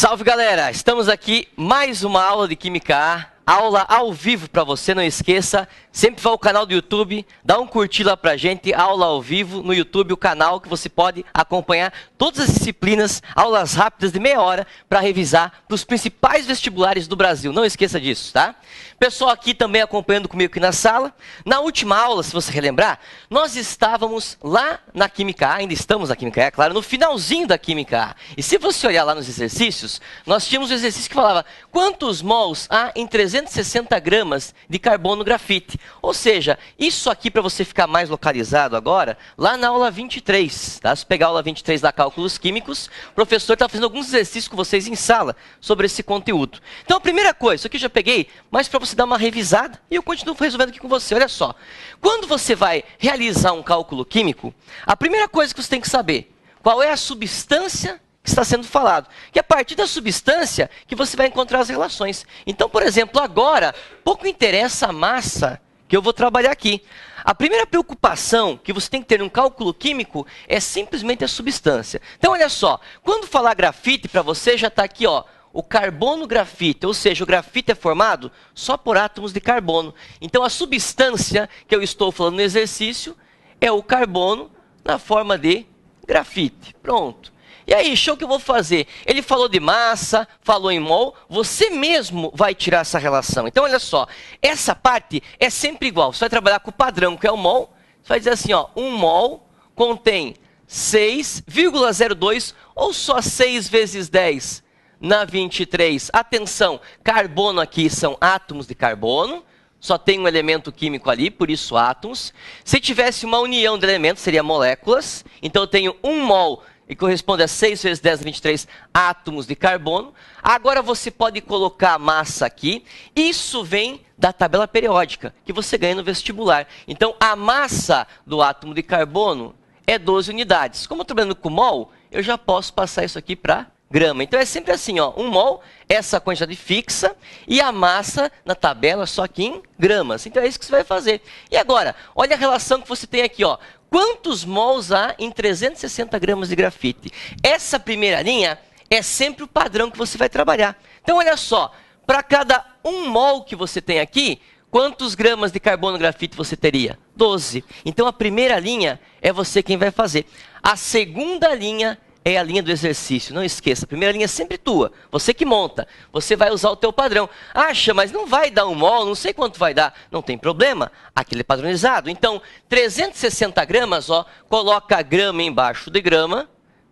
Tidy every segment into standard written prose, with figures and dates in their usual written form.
Salve, galera! Estamos aqui, mais uma aula de Química A, aula ao vivo para você, não esqueça. Sempre vá ao canal do YouTube, dá um curtir lá pra gente, aula ao vivo no YouTube, o canal que você pode acompanhar todas as disciplinas, aulas rápidas de meia hora para revisar para os principais vestibulares do Brasil. Não esqueça disso, tá? Pessoal aqui também acompanhando comigo aqui na sala. Na última aula, se você relembrar, nós estávamos lá na Química A, ainda estamos na Química A, é claro, no finalzinho da Química A. E se você olhar lá nos exercícios, nós tínhamos um exercício que falava quantos mols há em 360 gramas de carbono grafite. Ou seja, isso aqui para você ficar mais localizado agora, lá na aula 23, tá? Se pegar a aula 23 da Cálculos Químicos, o professor está fazendo alguns exercícios com vocês em sala sobre esse conteúdo. Então a primeira coisa, isso aqui eu já peguei, mas para você dar uma revisada, e eu continuo resolvendo aqui com você, olha só. Quando você vai realizar um cálculo químico, a primeira coisa que você tem que saber, qual é a substância que está sendo falado. Que é a partir da substância que você vai encontrar as relações. Então, por exemplo, agora, pouco interessa a massa que eu vou trabalhar aqui. A primeira preocupação que você tem que ter num cálculo químico é simplesmente a substância. Então, olha só, quando falar grafite, para você já está aqui, ó, o carbono grafite, ou seja, o grafite é formado só por átomos de carbono. Então, a substância que eu estou falando no exercício é o carbono na forma de grafite. Pronto. E aí, show que eu vou fazer? Ele falou de massa, falou em mol, você mesmo vai tirar essa relação. Então, olha só, essa parte é sempre igual. Você vai trabalhar com o padrão, que é o mol. Você vai dizer assim, ó, 1 mol contém 6,02 ou só 6 vezes 10 na 23. Atenção, carbono aqui são átomos de carbono. Só tem um elemento químico ali, por isso átomos. Se tivesse uma união de elementos, seria moléculas. Então, eu tenho 1 mol e corresponde a 6 vezes 10 na 23 átomos de carbono. Agora você pode colocar a massa aqui. Isso vem da tabela periódica, que você ganha no vestibular. Então, a massa do átomo de carbono é 12 unidades. Como eu estou trabalhando com mol, eu já posso passar isso aqui para grama. Então, é sempre assim, ó, 1 mol, essa quantidade fixa, e a massa na tabela só aqui em gramas. Então, é isso que você vai fazer. E agora, olha a relação que você tem aqui, ó. Quantos mols há em 360 gramas de grafite? Essa primeira linha é sempre o padrão que você vai trabalhar. Então, olha só, para cada 1 mol que você tem aqui, quantos gramas de carbono grafite você teria? 12. Então, a primeira linha é você quem vai fazer. A segunda linha é a linha do exercício. Não esqueça, a primeira linha é sempre tua. Você que monta. Você vai usar o teu padrão. Acha, mas não vai dar 1 mol, não sei quanto vai dar. Não tem problema, aquele é padronizado. Então, 360 gramas, ó, coloca grama embaixo de grama.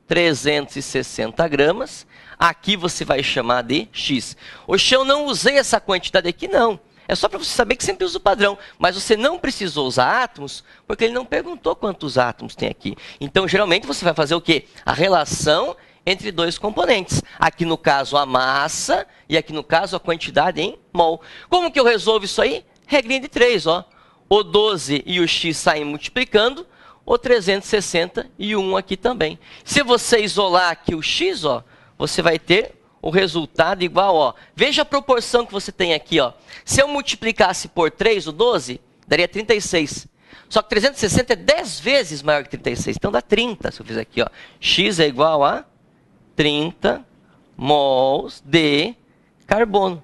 360 gramas. Aqui você vai chamar de X. Oxe, eu não usei essa quantidade aqui, não. É só para você saber que sempre usa o padrão. Mas você não precisou usar átomos, porque ele não perguntou quantos átomos tem aqui. Então, geralmente, você vai fazer o quê? A relação entre dois componentes. Aqui, no caso, a massa e aqui, no caso, a quantidade em mol. Como que eu resolvo isso aí? Regrinha de 3, ó. O 12 e o X saem multiplicando, o 360 e o 1 aqui também. Se você isolar aqui o X, ó, você vai ter o resultado igual, ó. Veja a proporção que você tem aqui, ó. Se eu multiplicasse por 3, o 12, daria 36. Só que 360 é 10 vezes maior que 36. Então dá 30, se eu fizer aqui, ó. X é igual a 30 mols de carbono.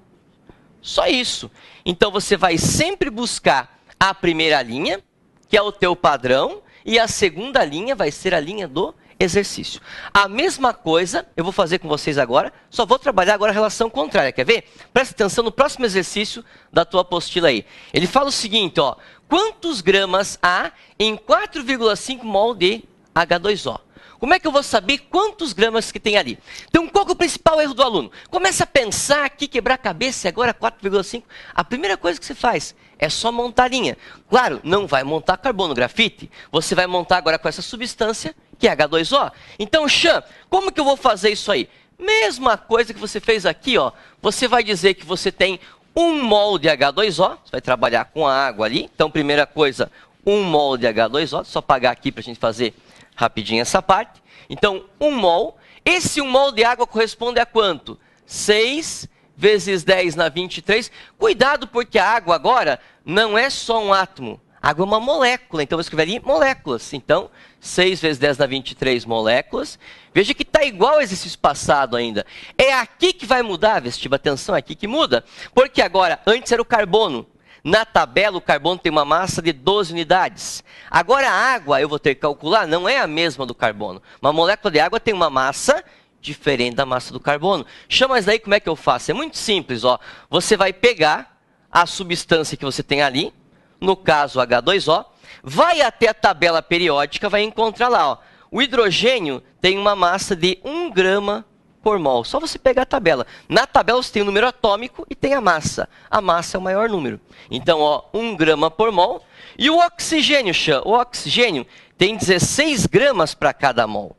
Só isso. Então você vai sempre buscar a primeira linha, que é o teu padrão, e a segunda linha vai ser a linha do exercício. A mesma coisa eu vou fazer com vocês agora, só vou trabalhar agora a relação contrária, quer ver? Presta atenção no próximo exercício da tua apostila aí. Ele fala o seguinte, ó, quantos gramas há em 4,5 mol de H2O? Como é que eu vou saber quantos gramas que tem ali? Então, qual que é o principal erro do aluno? Começa a pensar aqui, quebrar a cabeça, e agora 4,5. A primeira coisa que você faz é só montar a linha. Claro, não vai montar carbono grafite, você vai montar agora com essa substância, que é H2O. Então, Xan, como que eu vou fazer isso aí? Mesma coisa que você fez aqui, ó. Você vai dizer que você tem 1 mol de H2O, você vai trabalhar com a água ali. Então, primeira coisa, 1 mol de H2O, só apagar aqui para a gente fazer rapidinho essa parte. Então, 1 mol. Esse 1 mol de água corresponde a quanto? 6 vezes 10 na 23. Cuidado, porque a água agora não é só um átomo. Água é uma molécula, então eu vou escrever ali moléculas. Então, 6 vezes 10 na 23 moléculas. Veja que está igual ao exercício passado ainda. É aqui que vai mudar, Vestiba, atenção, é aqui que muda. Porque agora, antes era o carbono. Na tabela, o carbono tem uma massa de 12 unidades. Agora, a água, eu vou ter que calcular, não é a mesma do carbono. Uma molécula de água tem uma massa diferente da massa do carbono. Chama isso daí, como é que eu faço? É muito simples, ó. Você vai pegar a substância que você tem ali, no caso H2O, vai até a tabela periódica, vai encontrar lá, ó. O hidrogênio tem uma massa de 1 grama por mol. Só você pegar a tabela. Na tabela você tem o número atômico e tem a massa. A massa é o maior número. Então, ó, 1 grama por mol. E o oxigênio, o oxigênio tem 16 gramas para cada mol.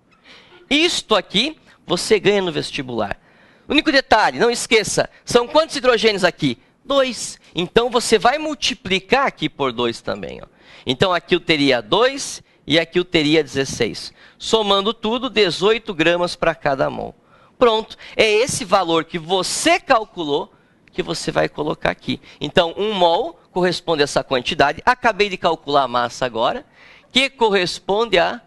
Isto aqui você ganha no vestibular. Único detalhe, não esqueça, são quantos hidrogênios aqui? 2. Então, você vai multiplicar aqui por 2 também. Ó. Então, aqui eu teria 2 e aqui eu teria 16. Somando tudo, 18 gramas para cada mol. Pronto, é esse valor que você calculou que você vai colocar aqui. Então, 1 mol corresponde a essa quantidade. Acabei de calcular a massa agora, que corresponde a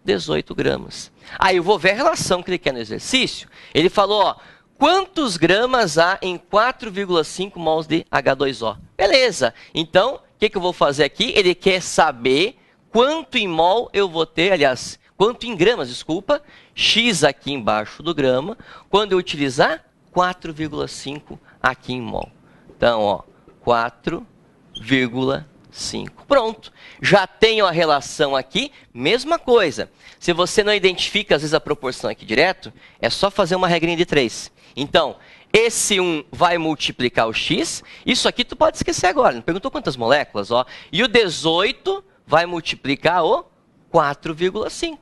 18 gramas. Aí eu vou ver a relação que ele quer no exercício. Ele falou, ó, quantos gramas há em 4,5 mols de H2O? Beleza, então, o que eu vou fazer aqui? Ele quer saber quanto em mol eu vou ter, aliás, quanto em gramas, desculpa, X aqui embaixo do grama, quando eu utilizar 4,5 aqui em mol. Então, ó, 4,5. Pronto, já tenho a relação aqui, mesma coisa. Se você não identifica, às vezes, a proporção aqui direto, é só fazer uma regrinha de 3. Então, esse 1 vai multiplicar o X, isso aqui tu pode esquecer agora, não perguntou quantas moléculas, ó. E o 18 vai multiplicar o 4,5.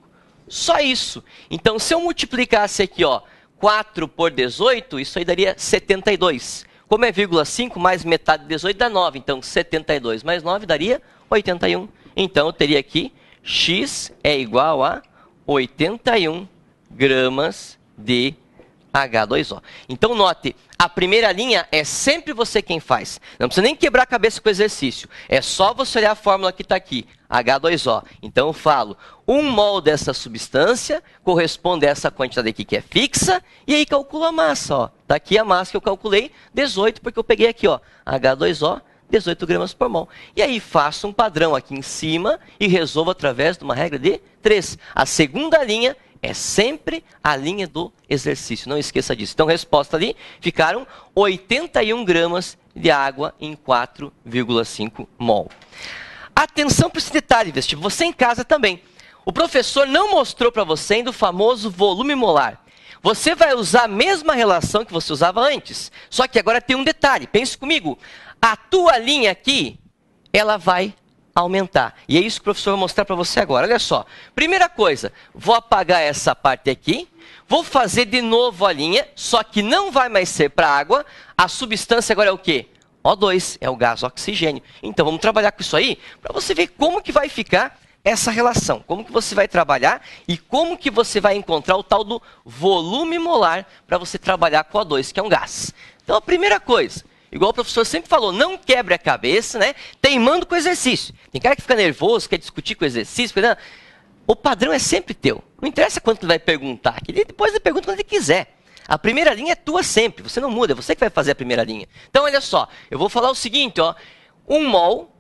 Só isso. Então, se eu multiplicasse aqui, ó, 4 por 18, isso aí daria 72. Como é 0,5 mais metade de 18 dá 9. Então, 72 mais 9 daria 81. Então, eu teria aqui X é igual a 81 gramas de H2O. Então, note, a primeira linha é sempre você quem faz. Não precisa nem quebrar a cabeça com o exercício. É só você olhar a fórmula que está aqui, H2O. Então, eu falo, 1 mol dessa substância corresponde a essa quantidade aqui que é fixa, e aí calculo a massa. Ó. Tá aqui a massa que eu calculei, 18, porque eu peguei aqui, ó, H2O, 18 gramas por mol. E aí faço um padrão aqui em cima e resolvo através de uma regra de 3. A segunda linha é sempre a linha do exercício, não esqueça disso. Então, resposta ali, ficaram 81 gramas de água em 4,5 mol. Atenção para esse detalhe, vestibular, você em casa também. O professor não mostrou para você ainda o famoso volume molar. Você vai usar a mesma relação que você usava antes, só que agora tem um detalhe, pense comigo. A tua linha aqui, ela vai aumentar. E é isso que o professor vai mostrar para você agora. Olha só. Primeira coisa, vou apagar essa parte aqui. Vou fazer de novo a linha, só que não vai mais ser para água. A substância agora é o quê? O2, é o gás oxigênio. Então, vamos trabalhar com isso aí para você ver como que vai ficar essa relação. Como que você vai trabalhar e como que você vai encontrar o tal do volume molar para você trabalhar com O2, que é um gás. Então, a primeira coisa, igual o professor sempre falou, não quebre a cabeça, né? Teimando com o exercício. Tem cara que fica nervoso, quer discutir com o exercício. O padrão é sempre teu. Não interessa quanto ele vai perguntar. Depois ele pergunta quando ele quiser. A primeira linha é tua sempre. Você não muda, é você que vai fazer a primeira linha. Então, olha só. Eu vou falar o seguinte, ó. 1 mol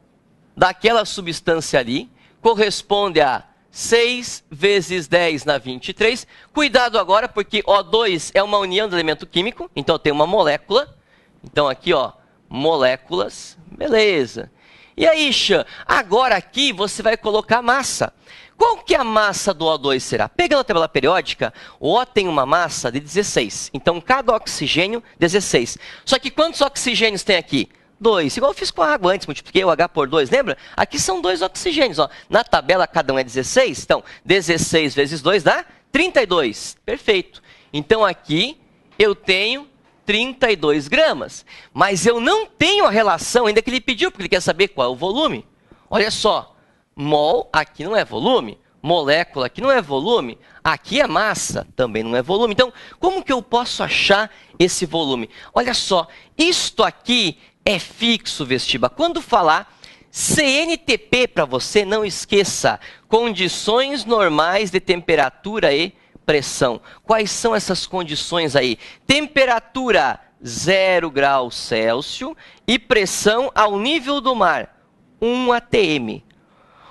daquela substância ali corresponde a 6 vezes 10 na 23. Cuidado agora, porque O2 é uma união de elemento químico. Então, eu tenho uma molécula. Então, aqui, ó, moléculas, beleza. E aí, Xan, agora aqui você vai colocar massa. Qual que é a massa do O2 será? Pegando a tabela periódica, o O tem uma massa de 16. Então, cada oxigênio, 16. Só que quantos oxigênios tem aqui? 2. Igual eu fiz com a água antes, multipliquei o H por 2, lembra? Aqui são 2 oxigênios. Ó. Na tabela, cada um é 16. Então, 16 vezes 2 dá 32. Perfeito. Então, aqui eu tenho 32 gramas. Mas eu não tenho a relação ainda que ele pediu, porque ele quer saber qual é o volume. Olha só. Mol, aqui não é volume. Molécula, aqui não é volume. Aqui é massa, também não é volume. Então, como que eu posso achar esse volume? Olha só, isto aqui é fixo, Vestiba. Quando falar CNTP para você, não esqueça, condições normais de temperatura e pressão. Quais são essas condições aí? Temperatura 0 graus Celsius e pressão ao nível do mar, 1 atm.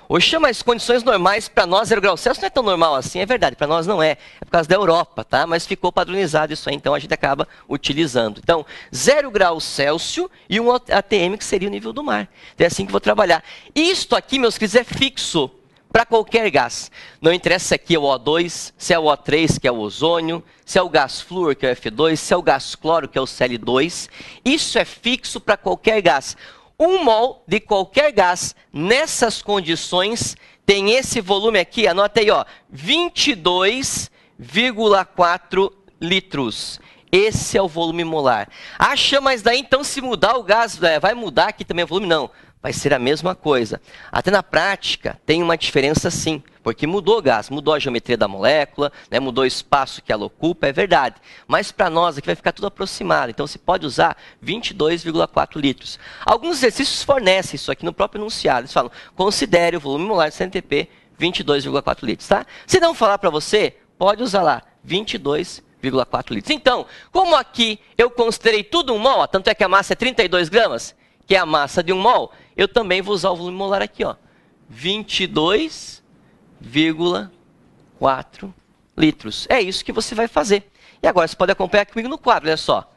Oxe, mas condições normais para nós, 0 graus Celsius não é tão normal assim, é verdade, para nós não é. É por causa da Europa, tá? Mas ficou padronizado isso aí, então a gente acaba utilizando. Então, 0 graus Celsius e 1 atm, que seria o nível do mar. Então é assim que eu vou trabalhar. Isto aqui, meus queridos, é fixo para qualquer gás. Não interessa se aqui é o O2, se é o O3, que é o ozônio, se é o gás flúor, que é o F2, se é o gás cloro, que é o Cl2. Isso é fixo para qualquer gás. 1 mol de qualquer gás, nessas condições, tem esse volume aqui, anota aí, ó, 22,4 litros. Esse é o volume molar. Acha, mas daí então se mudar o gás, vai mudar aqui também o volume? Não, vai ser a mesma coisa. Até na prática tem uma diferença sim, porque mudou o gás, mudou a geometria da molécula, né, mudou o espaço que ela ocupa, é verdade. Mas para nós aqui vai ficar tudo aproximado, então você pode usar 22,4 litros. Alguns exercícios fornecem isso aqui no próprio enunciado, eles falam, considere o volume molar de CNTP 22,4 litros, tá? Se não falar para você, pode usar lá, 22,4 litros. Então, como aqui eu considerei tudo 1 mol, tanto é que a massa é 32 gramas, que é a massa de 1 mol, eu também vou usar o volume molar aqui, ó, 22,4 litros. É isso que você vai fazer. E agora você pode acompanhar comigo no quadro, olha só.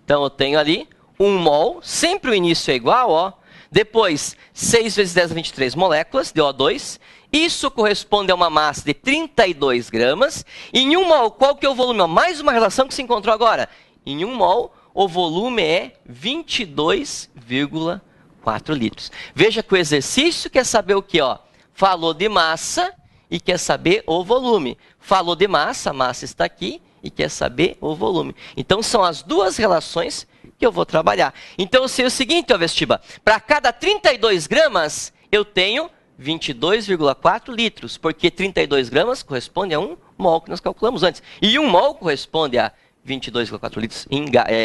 Então eu tenho ali 1 mol, sempre o início é igual, ó. Depois, 6 vezes 10 a 23 moléculas de O2. Isso corresponde a uma massa de 32 gramas. E em 1 mol, qual que é o volume? Ó, mais uma relação que se encontrou agora. Em 1 mol, o volume é 22,4 litros. Veja que o exercício quer saber o que, ó? Falou de massa e quer saber o volume. Falou de massa, a massa está aqui e quer saber o volume. Então, são as duas relações que eu vou trabalhar. Então, eu sei o seguinte, ó, Vestiba. Para cada 32 gramas, eu tenho 22,4 litros, porque 32 gramas corresponde a 1 mol que nós calculamos antes. E 1 mol corresponde a 22,4 litros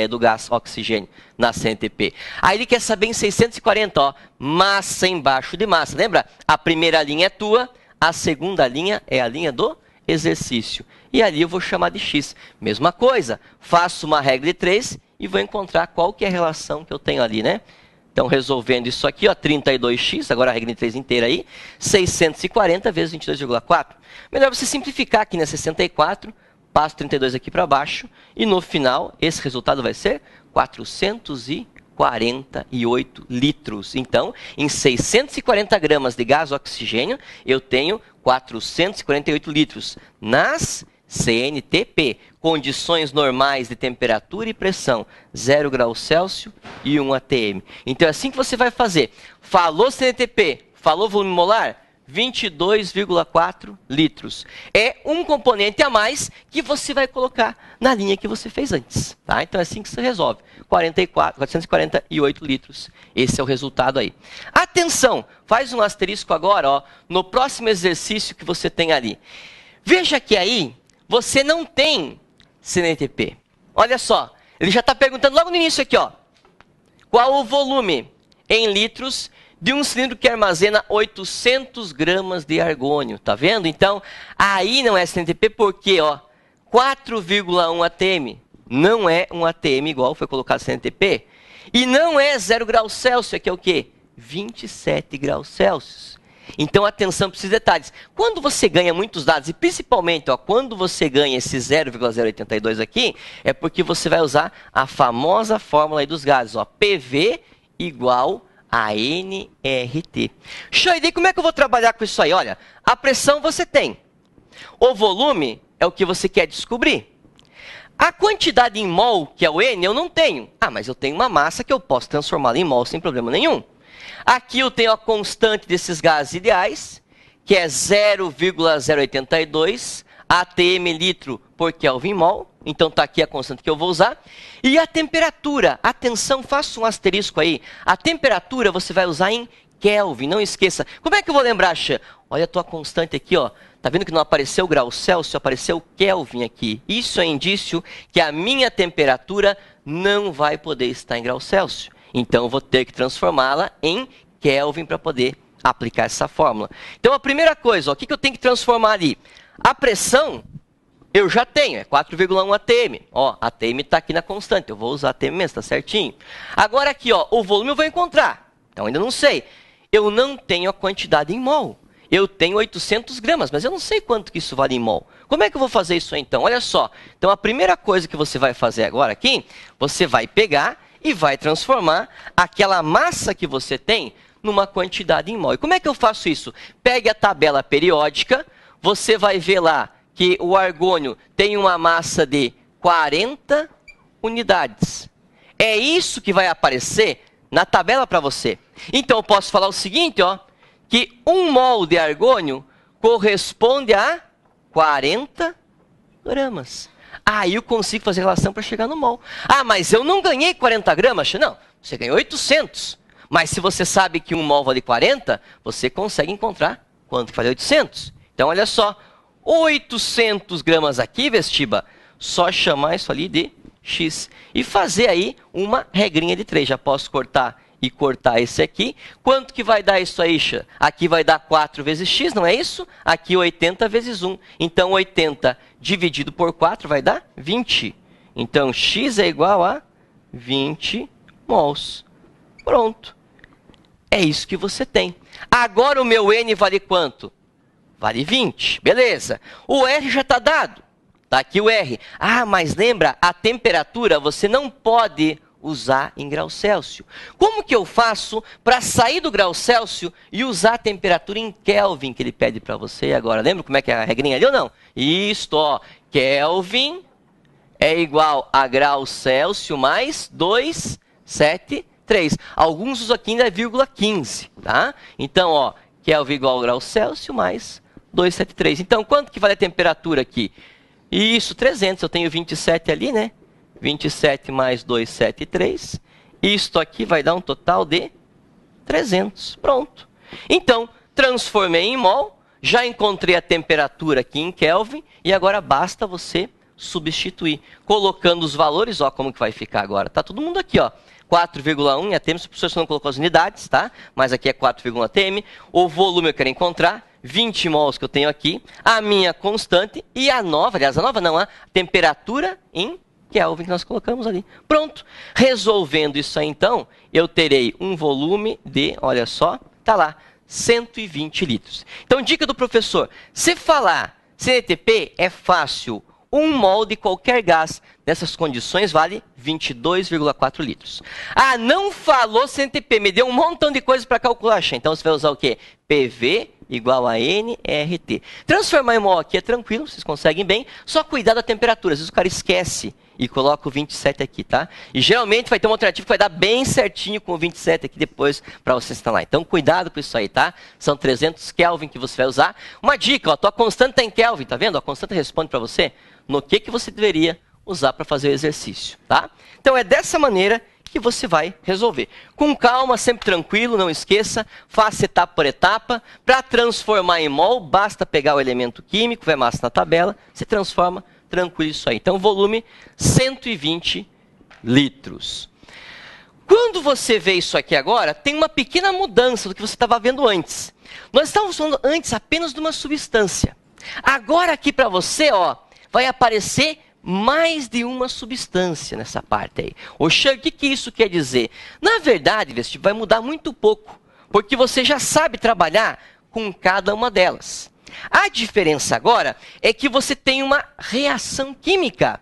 do gás oxigênio na CNTP. Aí ele quer saber em 640, ó, massa embaixo de massa. Lembra? A primeira linha é tua, a segunda linha é a linha do exercício. E ali eu vou chamar de x. Mesma coisa, faço uma regra de 3 e vou encontrar qual que é a relação que eu tenho ali, né? Então, resolvendo isso aqui, ó, 32x, agora a regra de 3 inteira aí, 640 vezes 22,4. Melhor você simplificar aqui, né? 64, passo 32 aqui para baixo, e no final, esse resultado vai ser 448 litros. Então, em 640 gramas de gás oxigênio, eu tenho 448 litros. Nas CNTP, condições normais de temperatura e pressão, 0 graus Celsius e 1 atm. Então, é assim que você vai fazer. Falou CNTP, falou volume molar? 22,4 litros. É um componente a mais que você vai colocar na linha que você fez antes. Tá? Então é assim que você resolve. 448 litros. Esse é o resultado aí. Atenção! Faz um asterisco agora, ó, no próximo exercício que você tem ali. Veja que aí você não tem CNTP. Olha só, ele já está perguntando logo no início aqui, ó. Qual o volume em litros de um cilindro que armazena 800 gramas de argônio, tá vendo? Então, aí não é CNTP porque, ó, 4,1 atm não é um atm igual foi colocado CNTP. E não é 0 graus Celsius, que é o quê? 27 graus Celsius. Então, atenção para esses detalhes. Quando você ganha muitos dados, e principalmente, ó, quando você ganha esse 0,082 aqui, é porque você vai usar a famosa fórmula aí dos gases, ó, PV igual a nRT. Show, e daí como é que eu vou trabalhar com isso aí? Olha, a pressão você tem. O volume é o que você quer descobrir. A quantidade em mol, que é o N, eu não tenho. Ah, mas eu tenho uma massa que eu posso transformá-la em mol sem problema nenhum. Aqui eu tenho a constante desses gases ideais, que é 0,082 atm litro por Kelvin mol. Então está aqui a constante que eu vou usar. E a temperatura, atenção, faça um asterisco aí. A temperatura você vai usar em Kelvin, não esqueça. Como é que eu vou lembrar, Xê? Olha a tua constante aqui, ó. Tá vendo que não apareceu grau Celsius, apareceu Kelvin aqui. Isso é indício que a minha temperatura não vai poder estar em grau Celsius. Então eu vou ter que transformá-la em Kelvin para poder aplicar essa fórmula. Então, a primeira coisa, ó, o que eu tenho que transformar ali? A pressão, eu já tenho, é 4,1 atm. Ó, atm está aqui na constante, eu vou usar atm mesmo, está certinho. Agora aqui, ó, o volume eu vou encontrar. Então, ainda não sei. Eu não tenho a quantidade em mol. Eu tenho 800 gramas, mas eu não sei quanto que isso vale em mol. Como é que eu vou fazer isso aí, então? Olha só. Então, a primeira coisa que você vai fazer agora aqui, você vai pegar e vai transformar aquela massa que você tem numa quantidade em mol. E como é que eu faço isso? Pegue a tabela periódica, você vai ver lá que o argônio tem uma massa de 40 unidades. É isso que vai aparecer na tabela para você. Então, eu posso falar o seguinte, ó, que 1 mol de argônio corresponde a 40 gramas. Aí eu consigo fazer relação para chegar no mol. Ah, mas eu não ganhei 40 gramas? Não, você ganhou 800. Mas se você sabe que 1 mol vale 40, você consegue encontrar quanto que vale 800. Então, olha só, 800 gramas aqui, Vestiba, só chamar isso ali de X. E fazer aí uma regrinha de 3. Já posso cortar e cortar esse aqui. Quanto que vai dar isso aí, Xa? Aqui vai dar 4 vezes X, não é isso? Aqui 80 vezes 1. Então, 80 dividido por 4 vai dar 20. Então, X é igual a 20 mols. Pronto. É isso que você tem. Agora o meu N vale quanto? Vale 20. Beleza. O R já está dado. Está aqui o R. Ah, mas lembra, a temperatura você não pode usar em grau Celsius. Como que eu faço para sair do grau Celsius e usar a temperatura em Kelvin que ele pede para você agora? Lembra como é que é a regrinha ali ou não? Isto, ó. Kelvin é igual a grau Celsius mais 273. Alguns usam aqui ainda é vírgula 15, tá? Então, ó, Kelvin igual ao grau Celsius mais 273. Então, quanto que vale a temperatura aqui? Isso, 300. Eu tenho 27 ali, né? 27 mais 273. Isto aqui vai dar um total de 300. Pronto. Então, transformei em mol. Já encontrei a temperatura aqui em Kelvin. E agora basta você substituir. Colocando os valores, ó, como que vai ficar agora. Tá todo mundo aqui, ó. 4,1 em atm, se o professor não colocou as unidades, tá? Mas aqui é 4,1 atm. O volume eu quero encontrar, 20 mols que eu tenho aqui. A minha constante e a nova, aliás, a nova não, a temperatura em Kelvin que nós colocamos ali. Pronto. Resolvendo isso aí, então, eu terei um volume de, olha só, tá lá, 120 litros. Então, dica do professor, se falar CNTP é fácil. 1 mol de qualquer gás nessas condições vale 22,4 litros. Ah, não falou CNTP, me deu um montão de coisas para calcular. Então você vai usar o quê? PV igual a nRT. Transformar em mol aqui é tranquilo, vocês conseguem bem. Só cuidar da temperatura, às vezes o cara esquece e coloca o 27 aqui, tá? E geralmente vai ter uma alternativa que vai dar bem certinho com o 27 aqui depois para você instalar. Então cuidado com isso aí, tá? São 300 Kelvin que você vai usar. Uma dica, ó, tua constante está em Kelvin, tá vendo? A constante responde para você no que você deveria usar para fazer o exercício, tá? Então é dessa maneira que você vai resolver. Com calma, sempre tranquilo, não esqueça, faça etapa por etapa. Para transformar em mol, basta pegar o elemento químico, vai massa na tabela, se transforma, tranquilo isso aí. Então volume 120 litros. Quando você vê isso aqui agora, tem uma pequena mudança do que você estava vendo antes. Nós estávamos falando antes apenas de uma substância. Agora aqui para você, ó, vai aparecer mais de uma substância nessa parte aí. Oxa, o que isso quer dizer? Na verdade, vai mudar muito pouco, porque você já sabe trabalhar com cada uma delas. A diferença agora é que você tem uma reação química.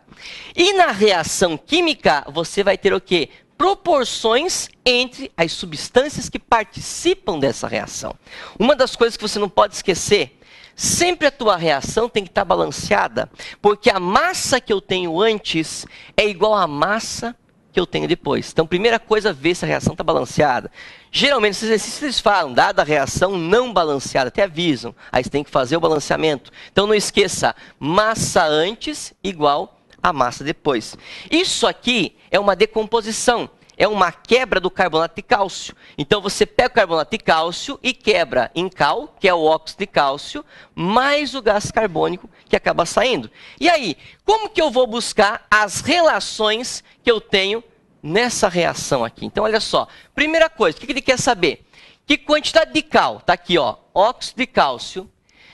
E na reação química, você vai ter o quê? Proporções entre as substâncias que participam dessa reação. Uma das coisas que você não pode esquecer, sempre a tua reação tem que estar balanceada, porque a massa que eu tenho antes é igual à massa que eu tenho depois. Então, primeira coisa, ver se a reação está balanceada. Geralmente, esses exercícios eles falam, dada a reação não balanceada, até avisam, aí você tem que fazer o balanceamento. Então, não esqueça, massa antes igual a massa depois. Isso aqui é uma decomposição. É uma quebra do carbonato de cálcio. Então, você pega o carbonato de cálcio e quebra em cal, que é o óxido de cálcio, mais o gás carbônico que acaba saindo. E aí, como que eu vou buscar as relações que eu tenho nessa reação aqui? Então, olha só. Primeira coisa, o que ele quer saber? que quantidade de cal, tá aqui, ó, óxido de cálcio,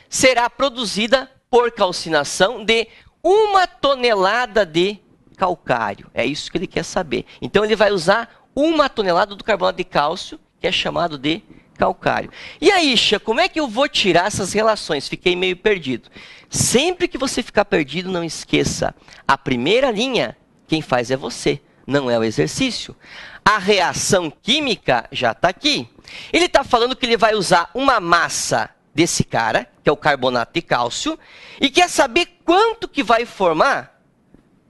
será produzida por calcinação de 1 tonelada de calcário. É isso que ele quer saber. Então, ele vai usar 1 tonelada do carbonato de cálcio, que é chamado de calcário. E aí, Isha, como é que eu vou tirar essas relações? Fiquei meio perdido. Sempre que você ficar perdido, não esqueça, a primeira linha, quem faz é você, não é o exercício. A reação química já está aqui. Ele está falando que ele vai usar uma massa desse cara, que é o carbonato de cálcio, e quer saber quanto que vai formar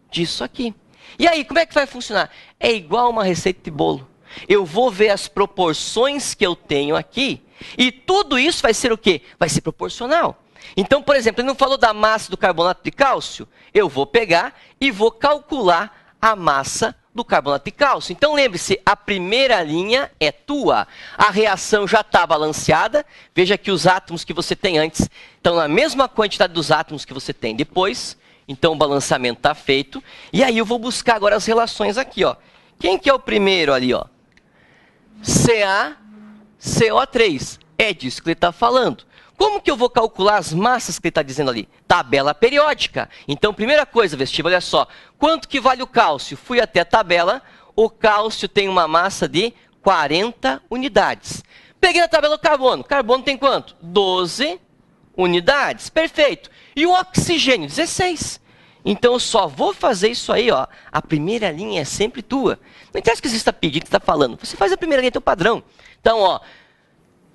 disso aqui. E aí, como é que vai funcionar? É igual uma receita de bolo. Eu vou ver as proporções que eu tenho aqui, e tudo isso vai ser o quê? Vai ser proporcional. Então, por exemplo, ele não falou da massa do carbonato de cálcio? Eu vou pegar e vou calcular a massa do carbonato de cálcio. Então, lembre-se, a primeira linha é tua. A reação já está balanceada. Veja que os átomos que você tem antes estão na mesma quantidade dos átomos que você tem depois. Então, o balanceamento está feito. E aí, eu vou buscar agora as relações aqui, ó. Quem que é o primeiro ali, ó? CaCO3. É disso que ele está falando. Como que eu vou calcular as massas que ele está dizendo ali? Tabela periódica. Então, primeira coisa, vestibular, olha só. Quanto que vale o cálcio? Fui até a tabela. O cálcio tem uma massa de 40 unidades. Peguei a tabela do carbono. Carbono tem quanto? 12 unidades. Perfeito. E o oxigênio? 16. Então, eu só vou fazer isso aí, ó. A primeira linha é sempre tua. Não interessa que exista pedido que está falando. Você faz a primeira linha, é teu padrão. Então, ó,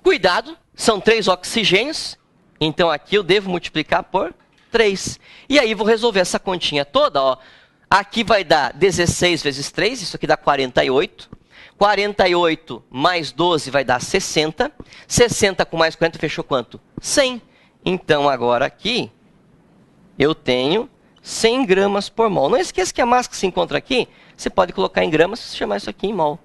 cuidado. São 3 oxigênios, então aqui eu devo multiplicar por 3. E aí vou resolver essa continha toda, ó. Aqui vai dar 16 vezes 3, isso aqui dá 48. 48 mais 12 vai dar 60. 60 com mais 40 fechou quanto? 100. Então agora aqui eu tenho 100 gramas por mol. Não esqueça que a massa que se encontra aqui, você pode colocar em gramas se chamar isso aqui em mol.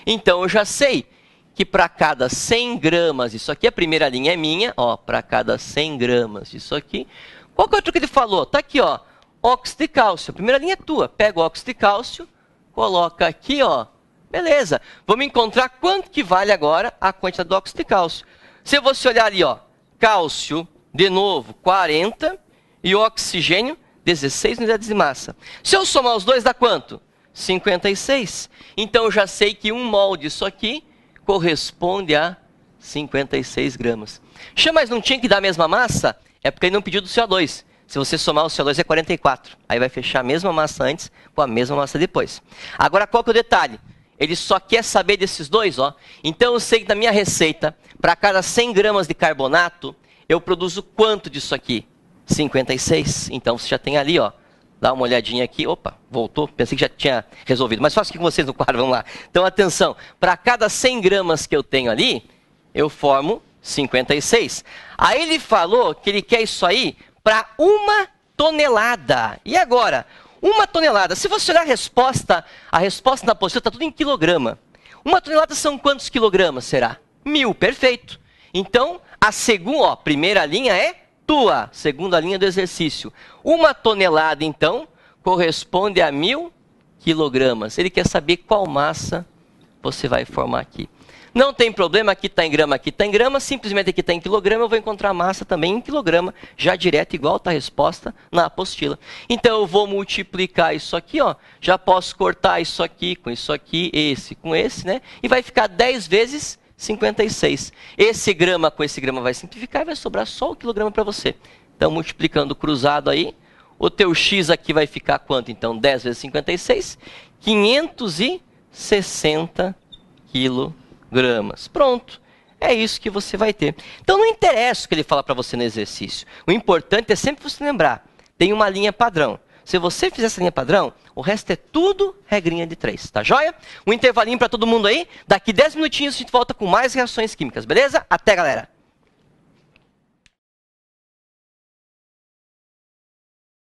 Então eu já sei que para cada 100 gramas, isso aqui, a primeira linha é minha, ó, para cada 100 gramas, isso aqui. Qual que é o outro que ele falou? Tá aqui, ó, óxido de cálcio. A primeira linha é tua. Pega o óxido de cálcio, coloca aqui, ó. Beleza. Vamos encontrar quanto que vale agora a quantidade do óxido de cálcio. Se você olhar ali, ó, cálcio, de novo, 40, e oxigênio, 16 unidades de massa. Se eu somar os dois, dá quanto? 56. Então, eu já sei que 1 mol disso aqui corresponde a 56 gramas. Mas não tinha que dar a mesma massa? É porque ele não pediu do CO2. Se você somar o CO2 é 44. Aí vai fechar a mesma massa antes com a mesma massa depois. Agora, qual que é o detalhe? Ele só quer saber desses dois, ó. Então, eu sei que na minha receita, para cada 100 gramas de carbonato, eu produzo quanto disso aqui? 56. Então, você já tem ali, ó. Dá uma olhadinha aqui. Opa, voltou. Pensei que já tinha resolvido. Mas faço aqui com vocês no quadro, vamos lá. Então, atenção. Para cada 100 gramas que eu tenho ali, eu formo 56. Aí ele falou que ele quer isso aí para 1 tonelada. E agora? 1 tonelada. Se você olhar a resposta na apostila está tudo em quilograma. 1 tonelada são quantos quilogramas, será? 1000, perfeito. Então, a segunda, ó, primeira linha é tua, segunda linha do exercício. 1 tonelada, então, corresponde a 1000 quilogramas. Ele quer saber qual massa você vai formar aqui. Não tem problema, aqui está em grama, simplesmente aqui está em quilograma, eu vou encontrar a massa também em quilograma, já direto, igual está a resposta na apostila. Então, eu vou multiplicar isso aqui, ó, já posso cortar isso aqui, esse com esse, né? E vai ficar 10 vezes 56. Esse grama com esse grama vai simplificar e vai sobrar só o quilograma para você. Então, multiplicando cruzado aí, o teu X aqui vai ficar quanto? Então, 10 vezes 56, 560 quilogramas. Pronto. É isso que você vai ter. Então, não interessa o que ele fala para você no exercício. O importante é sempre você lembrar. Tem uma linha padrão. Se você fizer essa linha padrão, o resto é tudo regrinha de 3, tá joia? Um intervalinho para todo mundo aí. Daqui 10 minutinhos a gente volta com mais reações químicas, beleza? Até, galera!